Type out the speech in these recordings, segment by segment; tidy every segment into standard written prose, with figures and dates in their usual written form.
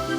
नमस्कार,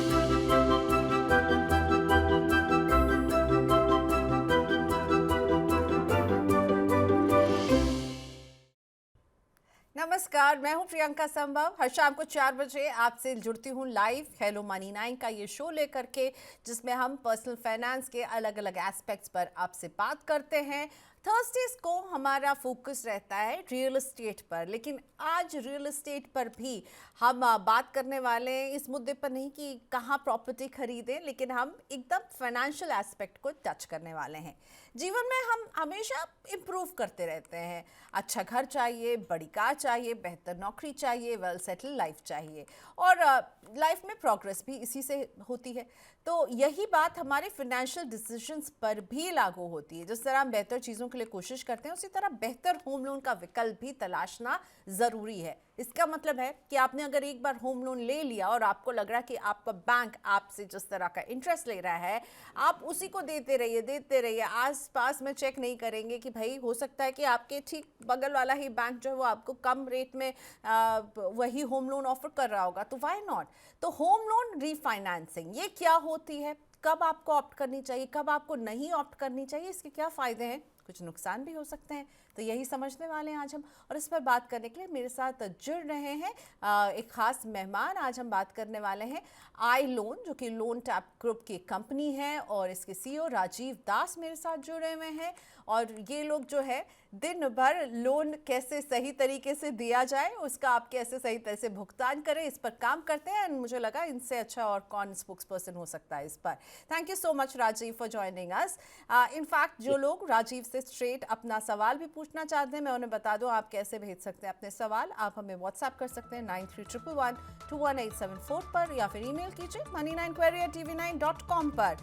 मैं हूं प्रियंका संभव। हर शाम को 4 बजे आपसे जुड़ती हूं लाइव हेलो मनी 9 का ये शो लेकर के, जिसमें हम पर्सनल फाइनेंस के अलग अलग एस्पेक्ट्स पर आपसे बात करते हैं। थर्सडेज को हमारा फोकस रहता है रियल एस्टेट पर, लेकिन आज रियल एस्टेट पर भी हम बात करने वाले हैं इस मुद्दे पर नहीं कि कहाँ प्रॉपर्टी खरीदें, लेकिन हम एकदम फाइनेंशियल एस्पेक्ट को टच करने वाले हैं। जीवन में हम हमेशा इम्प्रूव करते रहते हैं। अच्छा घर चाहिए, बड़ी कार चाहिए, बेहतर नौकरी चाहिए, वेल सेटल लाइफ चाहिए, और लाइफ में प्रोग्रेस भी इसी से होती है। तो यही बात हमारे फाइनेंशियल डिसीजंस पर भी लागू होती है। जिस तरह हम बेहतर चीज़ों के लिए कोशिश करते हैं, उसी तरह बेहतर होम लोन का विकल्प भी तलाशना ज़रूरी है। इसका मतलब है कि आपने अगर एक बार होम लोन ले लिया और आपको लग रहा है कि आपका बैंक आपसे जिस तरह का इंटरेस्ट ले रहा है, आप उसी को देते रहिए। आस पास में चेक नहीं करेंगे कि भाई हो सकता है कि आपके ठीक बगल वाला ही बैंक जो है वो आपको कम रेट में वही होम लोन ऑफर कर रहा होगा, तो व्हाई नॉट। तो होम लोन रीफाइनेंसिंग ये क्या होती है, कब आपको ऑप्ट करनी चाहिए, कब आपको नहीं ऑप्ट करनी चाहिए, इसके क्या फ़ायदे हैं, कुछ नुकसान भी हो सकते हैं, तो यही समझने वाले हैं आज हम। और इस पर बात करने के लिए मेरे साथ जुड़ रहे हैं एक ख़ास मेहमान। आज हम बात करने वाले हैं आई लोन, जो कि लोन टैप ग्रुप की कंपनी है, और इसके सीईओ राजीव दास मेरे साथ जुड़े हुए हैं। और ये लोग जो है दिन भर लोन कैसे सही तरीके से दिया जाए, उसका आप कैसे सही तरह से भुगतान करें, इस पर काम करते हैं। एंड मुझे लगा इनसे अच्छा और कौन स्पोक्स पर्सन हो सकता है इस पर। Thank you so much Rajiv for joining us. In fact जो लोग राजीव से स्ट्रेट अपना सवाल भी पूछना चाहते हैं, मैं उन्हें बता दूं आप कैसे भेज सकते हैं अपने सवाल। आप हमें व्हाट्सएप कर सकते हैं 9311211874 पर, या फिर ईमेल कीजिए money9query@tv9.com पर।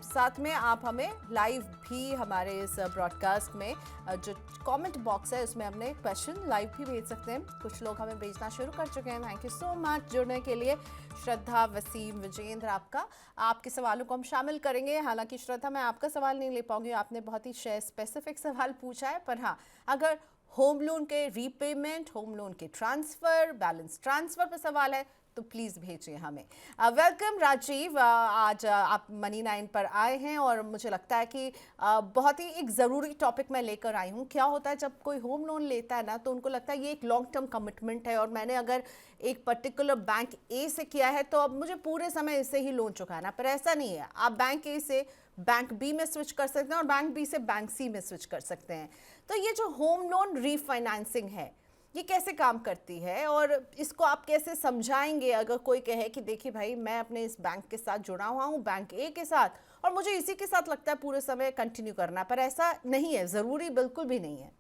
साथ में आप हमें लाइव भी हमारे इस ब्रॉडकास्ट में जो कमेंट बॉक्स है उसमें हमने क्वेश्चन लाइव भी भेज सकते हैं। कुछ लोग हमें भेजना शुरू कर चुके हैं। थैंक यू सो मच जुड़ने के लिए। श्रद्धा, वसीम, विजेंद्र, आपके सवालों को हम शामिल करेंगे। हालांकि श्रद्धा, मैं आपका सवाल नहीं ले पाऊंगी, आपने बहुत ही स्पेसिफिक सवाल पूछा है, पर हाँ, अगर होम लोन के रीपेमेंट, होम लोन के ट्रांसफ़र, बैलेंस ट्रांसफ़र पर सवाल है तो प्लीज़ भेजिए हमें। वेलकम राजीव, आज आप मनी 9 पर आए हैं, और मुझे लगता है कि बहुत ही एक ज़रूरी टॉपिक मैं लेकर आई हूँ। क्या होता है जब कोई होम लोन लेता है ना, तो उनको लगता है ये एक लॉन्ग टर्म कमिटमेंट है, और मैंने अगर एक पर्टिकुलर बैंक ए से किया है तो अब मुझे पूरे समय इससे ही लोन चुकाना। पर ऐसा नहीं है, आप बैंक ए से बैंक बी में स्विच कर सकते हैं और बैंक बी से बैंक सी में स्विच कर सकते हैं। तो ये जो होम लोन रीफाइनेंसिंग है, ये कैसे काम करती है, और इसको आप कैसे समझाएंगे अगर कोई कहे कि देखिए भाई, मैं अपने इस बैंक के साथ जुड़ा हुआ हूँ, बैंक ए के साथ, और मुझे इसी के साथ लगता है पूरे समय कंटिन्यू करना, पर ऐसा नहीं है, ज़रूरी बिल्कुल भी नहीं है।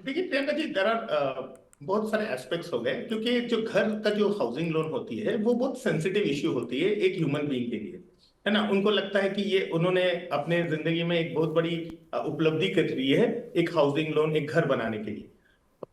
देखिए प्रियंका जी, देयर आर बहुत सारे एस्पेक्ट्स हो गए, क्योंकि जो घर का जो हाउसिंग लोन होती है वो बहुत सेंसिटिव इश्यू होती है एक ह्यूमन बीइंग के लिए, है ना। उनको लगता है कि ये उन्होंने अपने जिंदगी में एक बहुत बड़ी उपलब्धि कर ली है, एक हाउसिंग लोन, एक घर बनाने के लिए।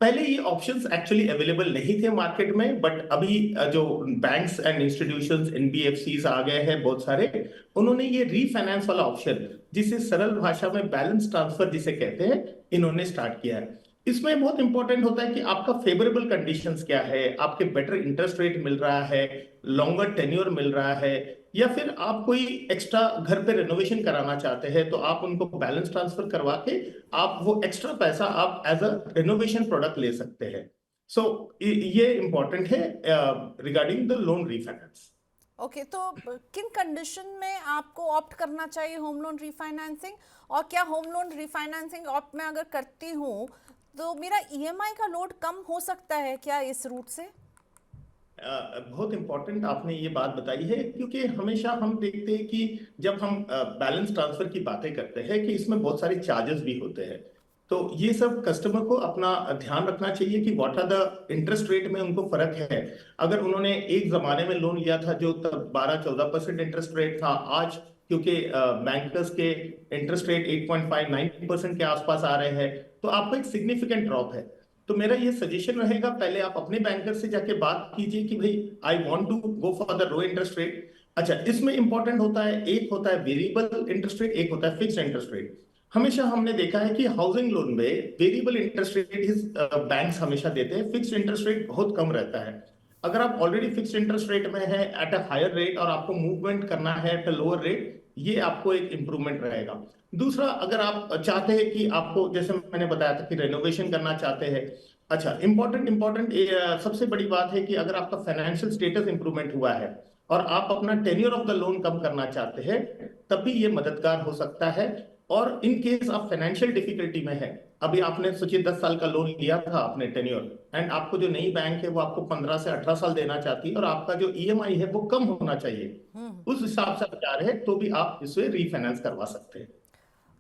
पहले ये ऑप्शंस एक्चुअली अवेलेबल नहीं थे मार्केट में, बट अभी जो बैंक्स एंड इंस्टीट्यूशंस, एनबीएफसीज आ गए हैं बहुत सारे, उन्होंने ये रीफाइनेंस वाला ऑप्शन, जिसे सरल भाषा में बैलेंस ट्रांसफर जिसे कहते हैं, इन्होंने स्टार्ट किया है। इसमें बहुत इंपॉर्टेंट होता है कि आपका फेवरेबल कंडीशंस क्या है, आपके बेटर इंटरेस्ट रेट मिल रहा है, लॉन्गर टेन्योर मिल रहा है, या फिर आप कोई एक्स्ट्रा घर पे रेनोवेशन कराना चाहते हैं तो आप उनको बैलेंस ट्रांसफर करवा के आप वो एक्स्ट्रा पैसा आप एज अ रेनोवेशन प्रोडक्ट ले सकते हैं। सो ये इंपॉर्टेंट है regarding the loan refinance. Okay, तो किन कंडीशन में आपको ऑप्ट करना चाहिए होम लोन रीफाइनेंसिंग, और क्या होम लोन रीफाइनेंसिंग ऑप्ट मैं अगर करती हूँ तो मेरा ईएमआई का लोड कम हो सकता है क्या इस रूट से? बहुत इंपॉर्टेंट आपने ये बात बताई है, क्योंकि हमेशा हम देखते हैं कि जब हम बैलेंस ट्रांसफर की बातें करते हैं कि इसमें बहुत सारे चार्जेस भी होते हैं। तो ये सब कस्टमर को अपना ध्यान रखना चाहिए कि what are the interest rate में उनको फर्क है। अगर उन्होंने एक जमाने में लोन लिया था जो तब 12-14% इंटरेस्ट रेट था, आज क्योंकि बैंकर्स के इंटरेस्ट रेट 8.59% के आसपास आ रहे हैं, तो आपको एक सिग्निफिकेंट ड्रॉप है। तो मेरा ये सजेशन रहेगा, पहले आप अपने बैंकर से जाके बात कीजिए कि भाई I want to go for the low interest rate. अच्छा, इसमें इंपॉर्टेंट होता है, एक होता है वेरिएबल इंटरेस्ट रेट, एक होता है फिक्स्ड इंटरेस्ट रेट। हमेशा हमने देखा है कि हाउसिंग लोन में वेरिएबल इंटरेस्ट रेट बैंक्स हमेशा देते हैं, फिक्स्ड इंटरेस्ट रेट बहुत कम रहता है। अगर आप ऑलरेडी फिक्स्ड इंटरेस्ट रेट में है एट अ हायर रेट और आपको मूवमेंट करना है एट अ लोअर रेट, ये आपको एक इम्प्रूवमेंट रहेगा। दूसरा, अगर आप चाहते हैं कि आपको, जैसे मैंने बताया था कि रेनोवेशन करना चाहते हैं, अच्छा, इंपॉर्टेंट इंपॉर्टेंट सबसे बड़ी बात है कि अगर आपका फाइनेंशियल स्टेटस इंप्रूवमेंट हुआ है और आप अपना टेन्योर ऑफ द लोन कम करना चाहते हैं, तब भी ये मददगार हो सकता है। और इन केस आप फाइनेंशियल डिफिकल्टी में है, अभी आपने सोचिए 10 साल का लोन लिया था आपने टेन्योर, एंड आपको जो नई बैंक है वो आपको 15 से 18 साल देना चाहती है और आपका जो ईएमआई है वो कम होना चाहिए, उस हिसाब से विचार है, तो भी आप इसे रीफाइनेंस करवा सकते हैं।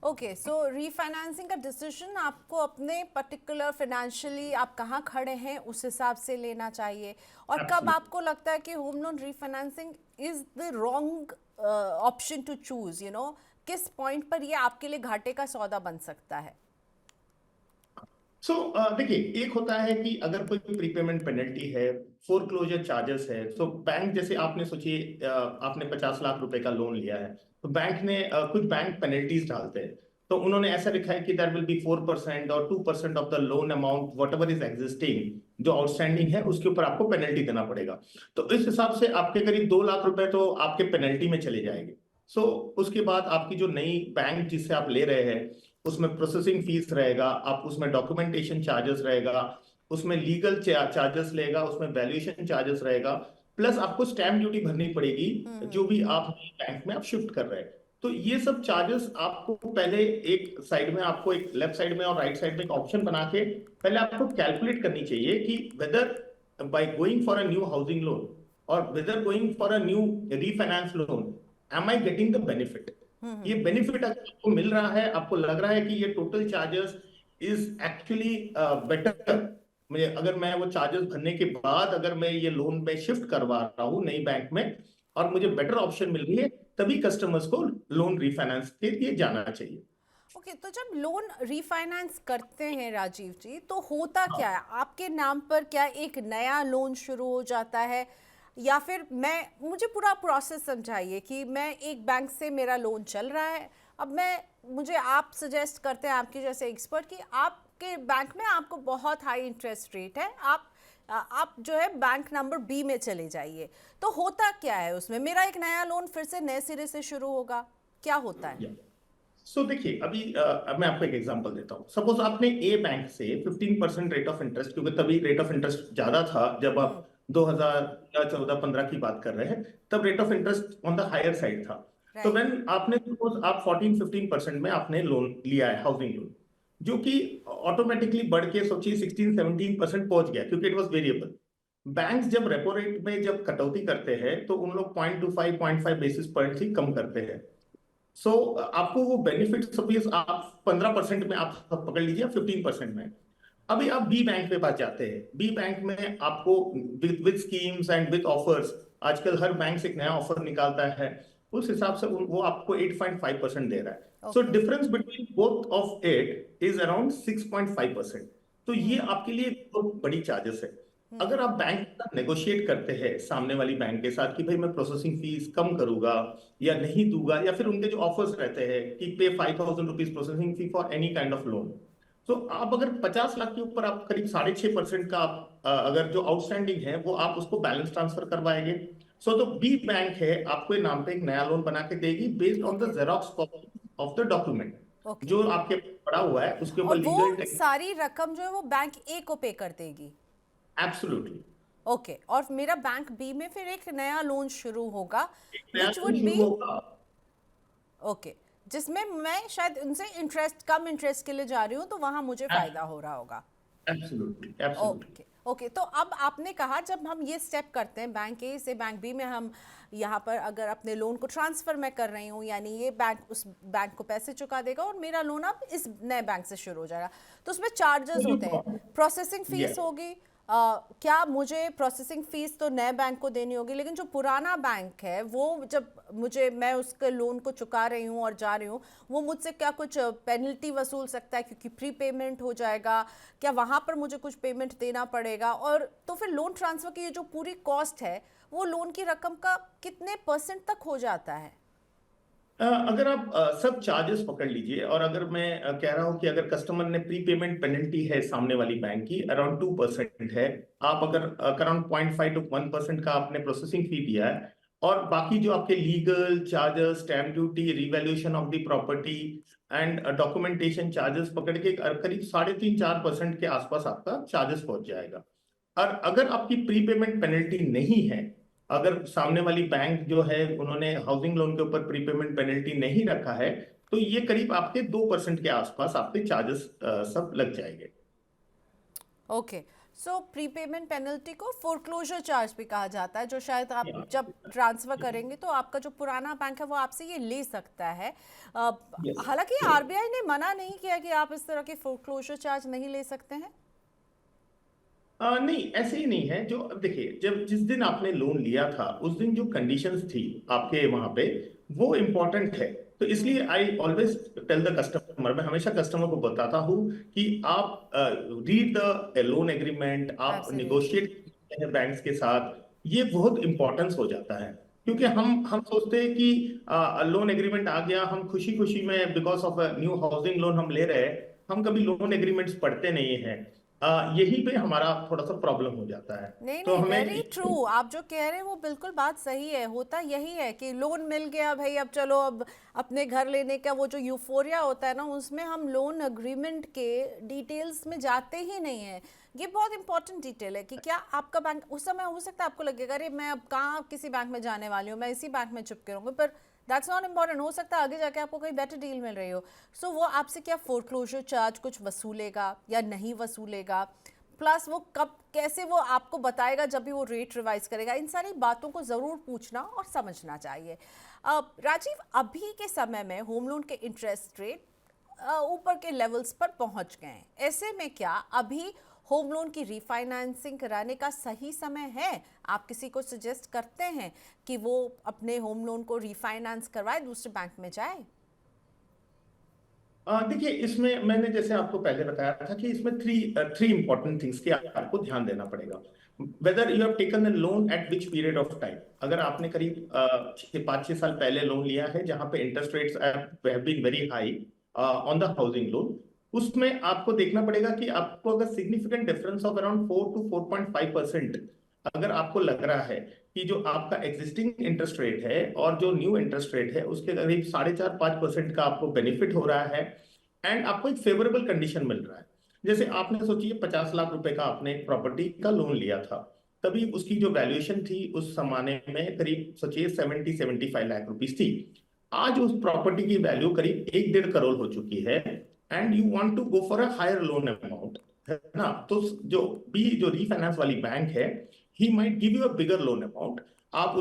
ओके, सो रीफाइनेंसिंग का डिसीजन आपको अपने पर्टिकुलर फाइनेंशियली आप कहाँ खड़े हैं उस हिसाब से लेना चाहिए। और कब एब्सोल्युटली। आपको लगता है कि home loan refinancing is the wrong option to choose, किस पॉइंट पर ये आपके लिए घाटे का सौदा बन सकता है? सो देखिए, एक होता है कि अगर कोई प्रीपेमेंट पेनल्टी है, फोरक्लोजर चार्जेस है, तो बैंक, जैसे आपने सोचिए आपने 50 लाख रुपए का लोन लिया है, तो बैंक ने कुछ बैंक पेनल्टीज डालते हैं। तो उन्होंने ऐसा लिखा है कि देयर विल बी 4% और 2% of the loan amount what ever is existing, जो आउटस्टैंडिंग है उसके ऊपर आपको पेनल्टी देना पड़ेगा। तो इस हिसाब से आपके करीब 2 लाख रुपए तो आपके पेनल्टी में चले जाएंगे। सो उसके बाद आपकी जो नई बैंक जिससे आप ले रहे हैं, उसमें प्रोसेसिंग फीस रहेगा, आप उसमें डॉक्यूमेंटेशन चार्जेस रहेगा, उसमें लीगल चार्जेस लेगा, उसमें वैल्यूएशन चार्जेस रहेगा, प्लस आपको स्टैम्प ड्यूटी भरनी पड़ेगी जो भी आप बैंक में आप शिफ्ट कर रहे हैं। तो ये सब चार्जेस आपको पहले एक साइड में, आपको एक लेफ्ट साइड में और राइट साइड में एक ऑप्शन बना के पहले आपको कैलकुलेट करनी चाहिए कि whether by going for a new housing loan और whether going for a new refinance loan, am I getting the benefit. ये बेनिफिट अगर आपको मिल रहा है, आपको लग रहा है कि ये total charges is actually better, मुझे अगर मैं वो चार्जेस भरने के बाद अगर मैं ये लोन में शिफ्ट करवा रहा हूँ नई बैंक में और मुझे बेटर ऑप्शन मिल रही है, तभी कस्टमर्स को लोन रिफाइनेंस के लिए जाना चाहिए। ओके, तो जब लोन रीफाइनेंस करते हैं राजीव जी, तो होता क्या हाँ। है आपके नाम पर? क्या एक नया लोन शुरू हो जाता है, या फिर मुझे पूरा प्रोसेस समझाइए कि मैं एक बैंक से मेरा लोन चल रहा है, अब मुझे आप सजेस्ट करते हैं आपके जैसे एक्सपर्ट कि आपके बैंक में आपको बहुत हाई इंटरेस्ट रेट है, आप जो है बैंक नंबर बी में चले जाइए। तो होता क्या है उसमें? मेरा एक नया लोन फिर से नए सिरे से शुरू होगा, क्या होता है? सो देखिए, अभी अब मैं आपको एक एग्जांपल देता हूँ। सपोज आपने ए बैंक से 15% रेट ऑफ इंटरेस्ट, क्योंकि तभी रेट ऑफ इंटरेस्ट ज्यादा था जब आप 2014-15 की बात कर रहे हैं, तब rate of interest on the higher side था। तो राइट। व्हेन आपने सपोज आप 14-15% में आपने लोन लिया है, हाउसिंग लोन, जो कि ऑटोमेटिकली बढ़ के सोचिए 16-17% पहुंच गया, क्योंकि इट वॉज वेरिएबल। बैंक्स जब रेपो रेट में जब कटौती करते हैं तो उन लोग 0.25 0.5 बेसिस पॉइंट ही कम करते हैं। सो आपको वो बेनिफिट, सपोज आप 15% में आप पकड़ लीजिए, 15% में। अभी आप बी बैंक पे पास जाते हैं, बी बैंक में आपको with schemes and with offers, आजकल हर बैंक एक नया ऑफर निकालता है, उस हिसाब से वो आपको 8.5% दे रहा है। So okay. Difference between both of it is around 6.5%। तो ये आपके लिए बहुत बड़ी चार्जेस है। अगर आप बैंक के साथ नेगोशिएट करते हैं सामने वाली बैंक के साथ कि भाई मैं प्रोसेसिंग फीस कम करूंगा या नहीं दूंगा, या फिर उनके जो ऑफर्स रहते हैं कि पे 5,000 rupees processing fee for any kind of loan, तो आप अगर 50 लाख के ऊपर आप करीब 6.5% का आप अगर जो आउटस्टैंडिंग है वो आप उसको बैलेंस ट्रांसफर करवाएंगे, सो तो बी बैंक है आपको ये नाम पे एक नया लोन बना के देगी based on the okay. Xerox copy of the document okay. जो आपके पड़ा हुआ है उसके ऊपर और वो लीगल। सारी रकम जो है वो बैंक ए को पे कर देगी? एब्सोल्युटली। ओके, और मेरा बैंक बी में फिर एक नया लोन शुरू होगा, एक नया विच लोन वुड शुरू बी होगा। ओके, जिसमें मैं शायद उनसे इंटरेस्ट, कम इंटरेस्ट के लिए जा रही हूँ, तो वहां मुझे फायदा हो रहा होगा। Absolutely absolutely. ओके। ओके, तो अब आपने कहा जब हम ये स्टेप करते हैं बैंक ए से बैंक बी में, हम यहाँ पर अगर अपने लोन को ट्रांसफ़र मैं कर रही हूँ, यानी ये बैंक उस बैंक को पैसे चुका देगा और मेरा लोन अब इस नए बैंक से शुरू हो जाएगा, तो उसमें चार्जेस होते हैं, प्रोसेसिंग फीस होगी। क्या मुझे प्रोसेसिंग फीस तो नए बैंक को देनी होगी, लेकिन जो पुराना बैंक है वो जब मैं उसके लोन को चुका रही हूँ और जा रही हूँ, वो मुझसे क्या कुछ पेनल्टी वसूल सकता है क्योंकि प्री पेमेंट हो जाएगा? क्या वहाँ पर मुझे कुछ पेमेंट देना पड़ेगा? और तो फिर लोन ट्रांसफ़र की ये जो पूरी कॉस्ट है वो लोन की रकम का कितने % तक हो जाता है? अगर आप सब चार्जेस पकड़ लीजिए, और अगर मैं कह रहा हूं कि अगर कस्टमर ने प्री पेमेंट पेनल्टी है सामने वाली बैंक की अराउंड 2% है, आप अगर अराउंड 0.5 to 1% का आपने प्रोसेसिंग फी दिया है, और बाकी जो आपके legal charges, stamp duty, revaluation of the property and documentation charges पकड़ के करीब 3.5-4% के आसपास आपका चार्जेस पहुंच जाएगा। और अगर आपकी प्री पेमेंट पेनल्टी नहीं है, अगर सामने वाली बैंक जो है उन्होंने हाउसिंग लोन के ऊपर प्रीपेमेंट पेनल्टी नहीं रखा है, तो ये करीब आपके 2% के आसपास आपके चार्जेस सब लग जाएंगे। ओके, सो प्रीपेमेंट पेनल्टी को फोरक्लोजर चार्ज भी कहा जाता है, जो शायद आप या जब ट्रांसफ़र करेंगे तो आपका जो पुराना बैंक है वो आपसे ये ले सकता है। अ, यस। हालांकि आरबीआई ने मना नहीं किया कि आप इस तरह के फोरक्लोजर चार्ज नहीं ले सकते हैं। नहीं, ऐसे ही नहीं है। जो अब देखिए, जब जिस दिन आपने लोन लिया था उस दिन जो कंडीशंस थी आपके वहां पे, वो इम्पोर्टेंट है। तो इसलिए I always tell the customer, मैं हमेशा कस्टमर को बताता हूँ कि आप रीड द लोन एग्रीमेंट, आप एब्सोल्युटली। निगोशिएट करते हैं बैंक्स के साथ। ये बहुत इंपॉर्टेंस हो जाता है, क्योंकि हम सोचते हैं कि लोन एग्रीमेंट आ गया, हम खुशी खुशी में because of new housing loan हम ले रहे हैं, हम कभी लोन एग्रीमेंट्स पढ़ते नहीं हैं। यही पे हमारा थोड़ा सा प्रॉब्लम हो जाता है। नहीं तो नहीं, हमें वेरी ट्रू, आप जो कह रहे हैं वो बिल्कुल बात सही है। होता यही है कि लोन मिल गया भाई, अब चलो, अब अपने घर लेने का वो जो यूफोरिया होता है ना, उसमें हम लोन अग्रीमेंट के डिटेल्स में जाते ही नहीं है। ये बहुत इंपॉर्टेंट डिटेल है कि क्या आपका बैंक, उस समय हो सकता है आपको लगेगा अरे मैं अब कहाँ किसी बैंक में जाने वाली हूँ, मैं इसी बैंक में चिपके रहूँगी, पर दैट्स नॉट इम्पॉर्टेंट। हो सकता है आगे जाके आपको कोई बेटर डील मिल रही हो। सो वो आपसे क्या फोरक्लोजर चार्ज कुछ वसूलेगा या नहीं वसूलेगा, प्लस वो कब कैसे वो आपको बताएगा जब भी वो रेट रिवाइज करेगा, इन सारी बातों को ज़रूर पूछना और समझना चाहिए। राजीव, अभी के समय में होम लोन के इंटरेस्ट रेट ऊपर के लेवल्स पर पहुंच गए हैं। ऐसे में क्या अभी होम लोन की रीफाइनेंसिंग कराने का सही समय है? आप किसी को सजेस्ट करते हैं कि वो अपने होम लोन को रीफाइनेंस करवाए, दूसरे बैंक में जाए? देखिए, इसमें मैंने जैसे आपको पहले बताया था कि इसमें थ्री थ्री इंपॉर्टेंट थिंग्स के आपको ध्यान देना पड़ेगा। Whether you have taken a loan eight which period of time. अगर आपने करीब 5-6 साल पहले लोन लिया है जहां पे interest rates have been very high on the housing loan, उसमें आपको देखना पड़ेगा कि आपको अगर significant difference of around 4 to 4.5% अगर आपको लग रहा है कि जो आपका एग्जिस्टिंग इंटरेस्ट रेट है और जो न्यू इंटरेस्ट रेट है उसके करीब 4.5-5% का आपको बेनिफिट हो रहा है, एंड आपको एक फेवरेबल कंडीशन मिल रहा है। जैसे आपने सोचिए 50 लाख रुपए का आपने प्रॉपर्टी का लोन लिया था, तभी उसकी जो वैल्यूएशन थी उस जमाने में करीब सोचिए 70-75 लाख रुपीस थी। आज उस प्रॉपर्टी की वैल्यू करीब 1-1.5 करोड़ हो चुकी है, and you want to go for a higher loan amount, है ना? तो जो रीफाइनेंस वाली बैंक है, he might give you a bigger loan amount. आप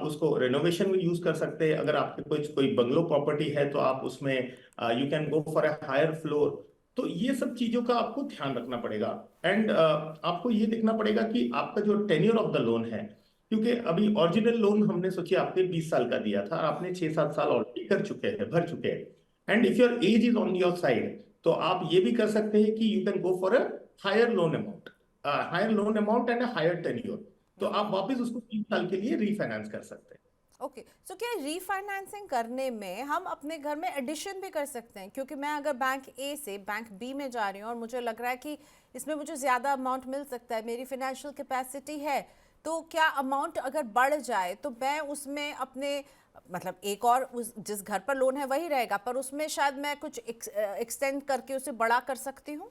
उसको रेनोवेशन में यूज कर सकते हैं। अगर आपके कुछ कोई बंगलो प्रॉपर्टी है तो आप उसमें you can go for a higher floor. तो ये सब चीजों का आपको ध्यान रखना पड़ेगा, एंड आपको ये देखना पड़ेगा कि आपका जो टेन्योर ऑफ द लोन है, क्योंकि अभी ओरिजिनल लोन हमने सोचिए आपके 20 साल का दिया था, आपने 6-7 साल ऑलरेडी कर चुके हैं, भर चुके हैं, and if your age is on your side, तो आप ये भी कर सकते हैं कि you can go for a higher loan amount, and a higher tenure. तो आप वापस उसको 3 साल के लिए रीफाइनेंस कर सकते हैं। ओके, सो क्या रीफाइनेंसिंग करने में हम अपने घर में एडिशन भी कर सकते हैं? क्योंकि मैं अगर बैंक ए से बैंक बी में जा रही हूँ और मुझे लग रहा है कि इसमें मुझे ज़्यादा अमाउंट मिल सकता है, मेरी फिनेंशियल कैपेसिटी है, तो क्या अमाउंट अगर बढ़ जाए तो मैं उसमें अपने, मतलब एक और उस जिस घर पर लोन है वही रहेगा, पर उसमें शायद मैं कुछ एक्सटेंड करके उसे बड़ा कर सकती हूँ?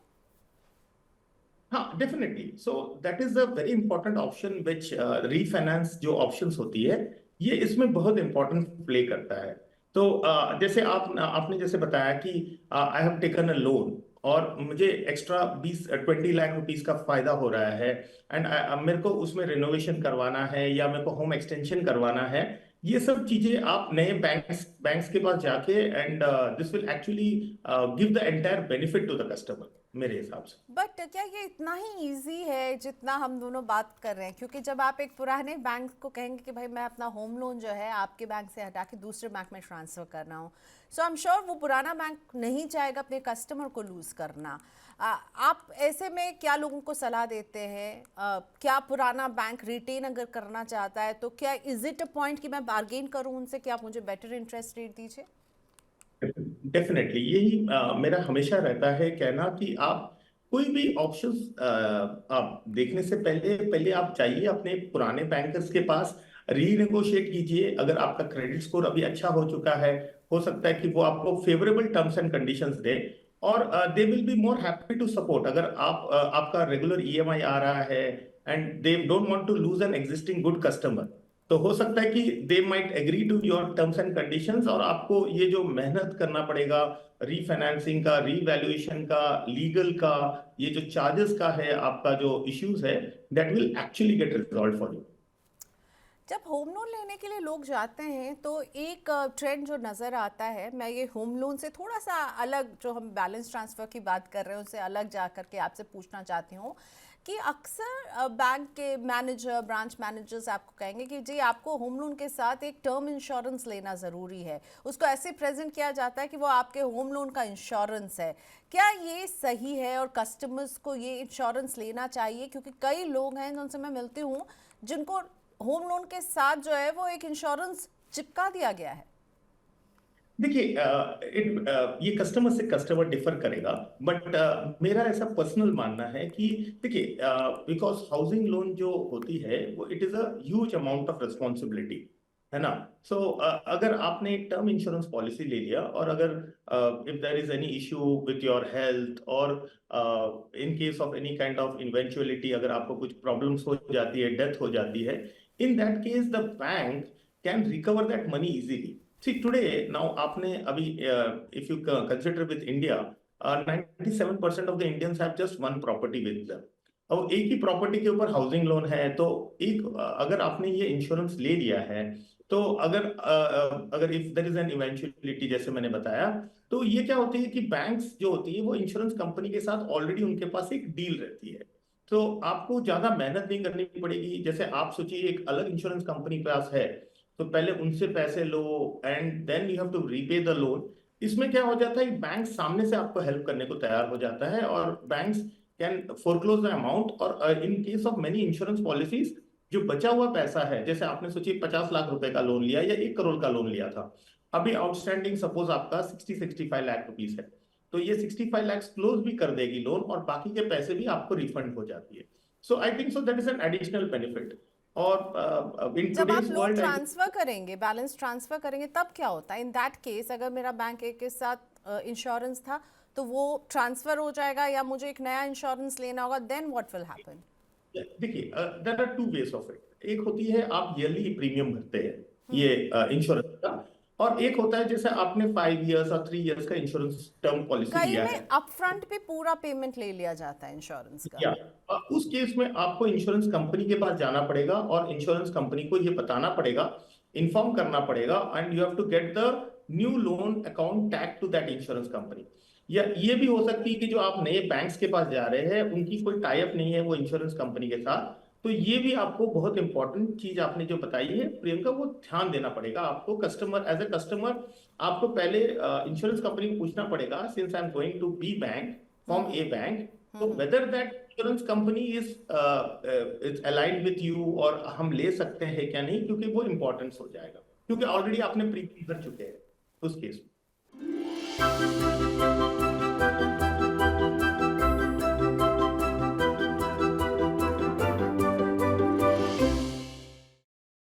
हाँ, definitely. So that is a very important option which refinance जो ऑप्शंस होती है, ये इसमें बहुत इंपॉर्टेंट प्ले करता है। तो जैसे आपने जैसे बताया कि I have taken a loan और मुझे एक्स्ट्रा 20-20 लाख रुपीस का फायदा हो रहा है, एंड मेरे को उसमें रिनोवेशन करवाना है या मेरे को होम एक्सटेंशन करवाना है। ये सब चीजें आप नए बैंक्स के पास जाके, and this will actually give the entire benefit to the customer. मेरे हिसाब से। बट क्या ये इतना ही इजी है जितना हम दोनों बात कर रहे हैं? क्योंकि जब आप एक पुराने बैंक को कहेंगे कि भाई मैं अपना होम लोन जो है आपके बैंक से हटा के दूसरे बैंक में ट्रांसफ़र कर रहा हूँ, सो आई एम श्योर वो पुराना बैंक नहीं चाहेगा अपने कस्टमर को लूज़ करना। आप ऐसे में क्या लोगों को सलाह देते हैं? क्या पुराना बैंक रिटेन अगर करना चाहता है तो क्या इज इट अ पॉइंट कि मैं बार्गेन करूँ उनसे कि आप मुझे बेटर इंटरेस्ट रेट दीजिए? डेफिनेटली यही मेरा हमेशा रहता है कहना कि आप कोई भी ऑप्शंस आप देखने से पहले पहले आप जाइए अपने पुराने बैंकर्स के पास, रीनेगोशिएट कीजिए। अगर आपका क्रेडिट स्कोर अभी अच्छा हो चुका है, हो सकता है कि वो आपको फेवरेबल टर्म्स एंड कंडीशंस दे, और they will be more happy to support. अगर आपका रेगुलर ईएमआई आ रहा है and they don't want to lose an existing good customer, तो हो सकता है कि they might agree to your terms and conditions, और आपको ये जो मेहनत करना पड़ेगा रीफाइनेंसिंग का, रीवैल्यूएशन का, लीगल का, ये जो चार्जेस का है, आपका जो इश्यूज है, that will actually get resolve for you. जब होम लोन लेने के लिए लोग जाते हैं तो एक ट्रेंड जो नज़र आता है, मैं ये होम लोन से थोड़ा सा अलग, जो हम बैलेंस ट्रांसफ़र की बात कर रहे हैं उससे अलग जा कर के आपसे पूछना चाहती हूँ कि अक्सर बैंक के मैनेजर, ब्रांच मैनेजर्स आपको कहेंगे कि जी आपको होम लोन के साथ एक टर्म इंश्योरेंस लेना ज़रूरी है। उसको ऐसे प्रेजेंट किया जाता है कि वो आपके होम लोन का इंश्योरेंस है। क्या ये सही है और कस्टमर्स को ये इंश्योरेंस लेना चाहिए? क्योंकि कई लोग हैं जिनसे मैं मिलती हूँ जिनको होम लोन के साथ जो है वो एक इंश्योरेंस चिपका दिया गया है। देखिए, ये कस्टमर से कस्टमर डिफर करेगा, बट मेरा ऐसा पर्सनल मानना है कि देखिए, बिकॉज हाउसिंग लोन जो होती है वो it is a huge amount of responsibility, है ना। सो अगर आपने एक टर्म इंश्योरेंस पॉलिसी ले लिया, और अगर if there is any issue with your health, और in case of any kind of eventuality, अगर आपको कुछ प्रॉब्लम्स हो जाती है, डेथ हो जाती है, in that case the bank can recover that money easily. See, today, now आपने अभी, if you consider with India, 97% of the Indians have just one property with them. अब एक ही प्रॉपर्टी के ऊपर हाउसिंग लोन है, तो अगर आपने ये इंश्योरेंस ले लिया है, तो अगर if there is an eventuality, जैसे मैंने बताया, तो ये क्या होती है कि बैंक्स जो होती है वो इंश्योरेंस कंपनी के साथ ऑलरेडी उनके पास एक डील रहती है, तो आपको ज्यादा मेहनत नहीं करनी पड़ेगी। जैसे आप सोचिए, एक अलग इंश्योरेंस कंपनी के पास है, तो पहले उनसे पैसे लो and then you have to repay the loan. इसमें क्या हो जाता है, बैंक सामने से आपको हेल्प करने को तैयार हो जाता है, और banks can foreclose the amount. और in case of many insurance policies, जो बचा हुआ पैसा है, जैसे आपने सोचिए 50 लाख रुपए का लोन लिया या 1 करोड़ का लोन लिया था, अभी आउटस्टैंडिंग सपोज आपका 60-65 लाख रुपीस है, तो ये 65 लाख क्लोज भी कर देगी लोन, और बाकी के पैसे भी आपको रिफंड हो जाती है। So I think so that is an additional benefit. और इन जब आप टुडेज लोन वर्ल्ड, ट्रांसफर करेंगे, बैलेंस ट्रांसफर करेंगे, तब क्या होता है इन दैट केस? अगर मेरा बैंक ए के साथ इंश्योरेंस था तो वो ट्रांसफर हो जाएगा या मुझे एक नया इंश्योरेंस लेना होगा? Then what will happen? देखिए, there are two ways of it. एक होती है आप ईयरली प्रीमियम भरते हैं ये इंश्योरेंस का, और एक होता है जैसे आपने 5 इयर्स और 3 इयर्स का इंश्योरेंस टर्म पॉलिसी कई लिया में है, अपफ्रंट पे पूरा पेमेंट ले लिया जाता है इंश्योरेंस का। या उस केस में आपको इंश्योरेंस कंपनी के पास जाना पड़ेगा, और इंश्योरेंस कंपनी को ये बताना पड़ेगा, इन्फॉर्म करना पड़ेगा, and you have to get the new loan account tag to that insurance company. या ये भी हो सकती है कि जो आप नए बैंक्स के पास जा रहे हैं, उनकी कोई टाई अप नहीं है वो इंश्योरेंस कंपनी के साथ, तो ये भी आपको बहुत इंपॉर्टेंट चीज आपने जो बताई है प्रियंका, वो ध्यान देना पड़ेगा आपको। कस्टमर, एज ए कस्टमर, आपको पहले इंश्योरेंस कंपनी को पूछना पड़ेगा, since I am going to be bank from a bank, तो whether that insurance company is aligned with you, और हम ले सकते हैं क्या नहीं, क्योंकि वो इंपॉर्टेंस हो जाएगा, क्योंकि ऑलरेडी आपने प्रीमियम भर चुके हैं उस केस में।